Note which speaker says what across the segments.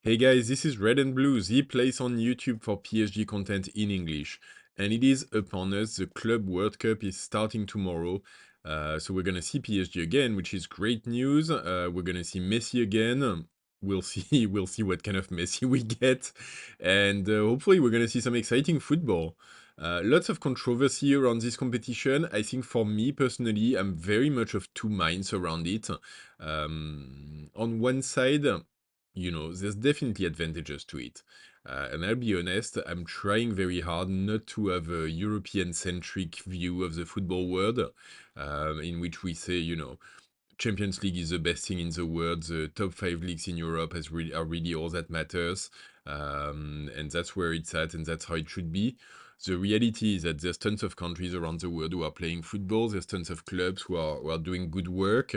Speaker 1: Hey guys, this is Red and Blue, the place on YouTube for PSG content in English. And it is upon us, the Club World Cup is starting tomorrow. So we're gonna see PSG again, which is great news. We're gonna see Messi again. We'll see, we'll see what kind of Messi we get. And hopefully we're gonna see some exciting football. Lots of controversy around this competition. I think for me personally, I'm very much of two minds around it. On one side, there's definitely advantages to it. And I'll be honest, I'm trying very hard not to have a European-centric view of the football world, in which we say, Champions League is the best thing in the world. The top five leagues in Europe are really all that matters, and that's where it's at, and that's how it should be. The reality is that there's tons of countries around the world who are playing football. There's tons of clubs who are doing good work,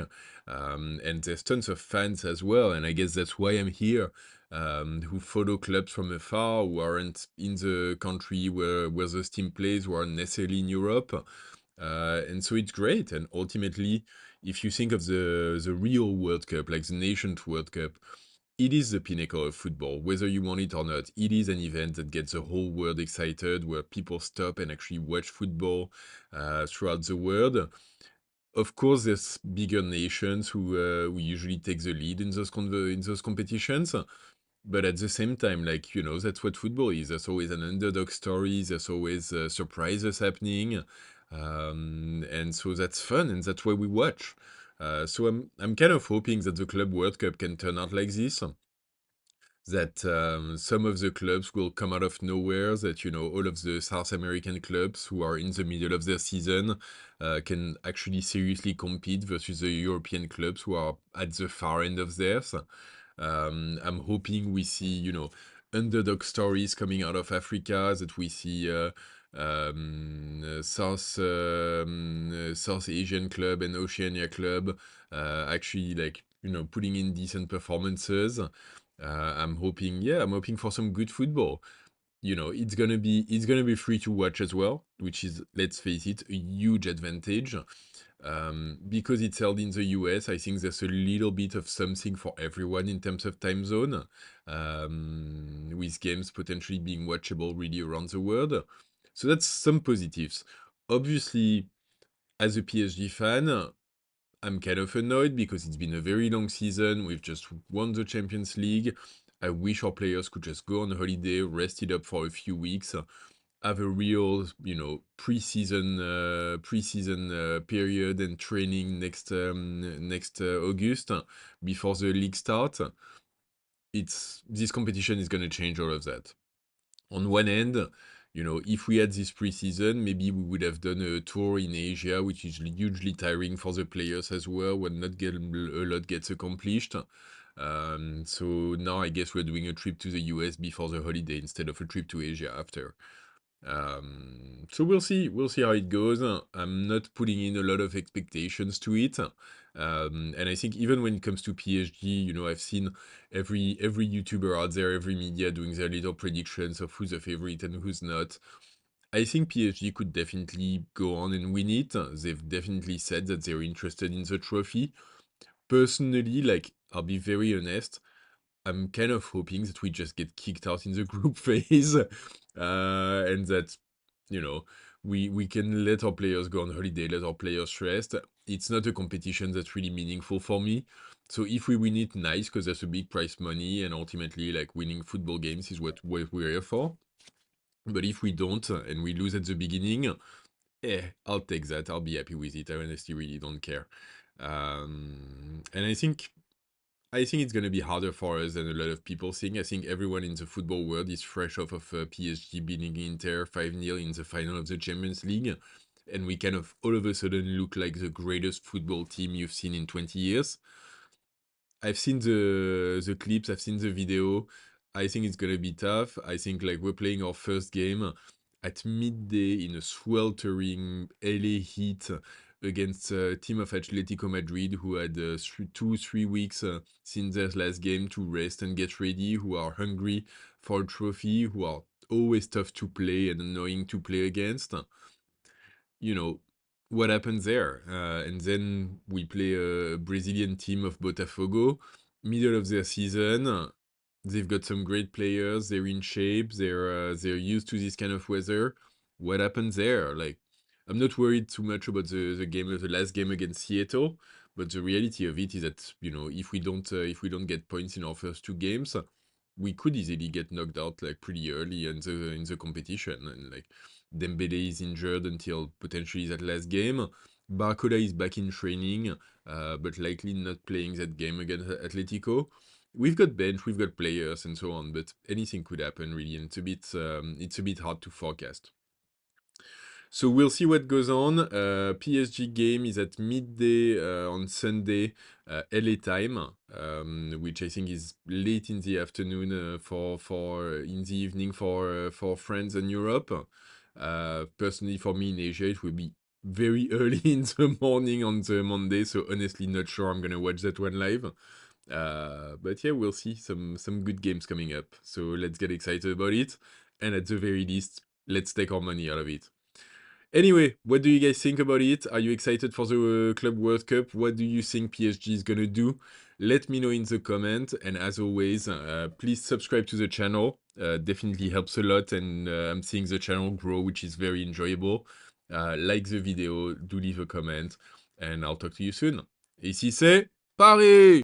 Speaker 1: and there's tons of fans as well. And I guess that's why I'm here, who follow clubs from afar, who aren't in the country where the team plays, who aren't necessarily in Europe. And so it's great. And ultimately, if you think of the real World Cup, like the Nations World Cup, it is the pinnacle of football, whether you want it or not. It is an event that gets the whole world excited, where people stop and actually watch football throughout the world. Of course, there's bigger nations who usually take the lead in in those competitions. But at the same time, like, that's what football is. There's always an underdog story. There's always surprises happening. And so that's fun, and that's why we watch. So I'm kind of hoping that the Club World Cup can turn out like this, that some of the clubs will come out of nowhere, that, all of the South American clubs who are in the middle of their season can actually seriously compete versus the European clubs who are at the far end of theirs. I'm hoping we see, underdog stories coming out of Africa, that we see South Asian club and Oceania club actually, like, putting in decent performances. I'm hoping for some good football. It's gonna be free to watch as well, which is, let's face it, a huge advantage. Because it's held in the US, I think there's a little bit of something for everyone in terms of time zone, with games potentially being watchable really around the world. So that's some positives. Obviously, as a PSG fan, I'm kind of annoyed because it's been a very long season. We've just won the Champions League. I wish our players could just go on holiday, rest it up for a few weeks, have a real, preseason period and training next August, before the league starts. It's This competition is going to change all of that. On one end, if we had this preseason, maybe we would have done a tour in Asia, which is hugely tiring for the players as well, when not get, a lot gets accomplished. So now I guess we're doing a trip to the US before the holiday instead of a trip to Asia after. So we'll see how it goes. I'm not putting in a lot of expectations to it. And I think even when it comes to PSG, I've seen every YouTuber out there, every media doing their little predictions of who's a favorite and who's not. I think PSG could definitely go on and win it. They've definitely said that they're interested in the trophy. Personally, like, I'll be very honest, I'm kind of hoping that we just get kicked out in the group phase, and that, you know we can let our players go on holiday, let our players rest. It's not a competition that's really meaningful for me. So if we win it, nice, because there's a big prize money, and ultimately, like, winning football games is what we're here for. But if we don't, and we lose at the beginning, I'll take that. I'll be happy with it. I honestly really don't care. And I think it's going to be harder for us than a lot of people think. I think everyone in the football world is fresh off of PSG beating Inter 5-0 in the final of the Champions League. And we kind of all of a sudden look like the greatest football team you've seen in 20 years. I've seen the clips, I've seen the video. I think it's gonna be tough. I think, like, we're playing our first game at midday in a sweltering LA heat against a team of Atletico Madrid, who had 3 weeks since their last game to rest and get ready, who are hungry for a trophy, who are always tough to play and annoying to play against. you know, what happens there? And then we play a Brazilian team of Botafogo, middle of their season. They've got some great players. They're in shape. They're used to this kind of weather. What happens there? Like, I'm not worried too much about the last game against Seattle. But the reality of it is that, if we don't get points in our first two games, we could easily get knocked out like pretty early in the competition. And like Dembele is injured until potentially that last game. Barcola is back in training, but likely not playing that game against Atletico. We've got bench, we've got players, and so on, but anything could happen really, and it's a bit hard to forecast. So we'll see what goes on. PSG game is at midday on Sunday, LA time, which I think is late in the afternoon for in the evening for friends in Europe. Personally, for me in Asia, it will be very early in the morning on the Monday. So honestly, not sure I'm gonna watch that one live. But yeah, we'll see some good games coming up. So let's get excited about it, and at the very least, let's take our money out of it. Anyway, what do you guys think about it? Are you excited for the Club World Cup? What do you think PSG is gonna do? Let me know in the comment. And as always, please subscribe to the channel. Definitely helps a lot, and I'm seeing the channel grow, which is very enjoyable. Like the video, do leave a comment, and I'll talk to you soon. Ici c'est Paris!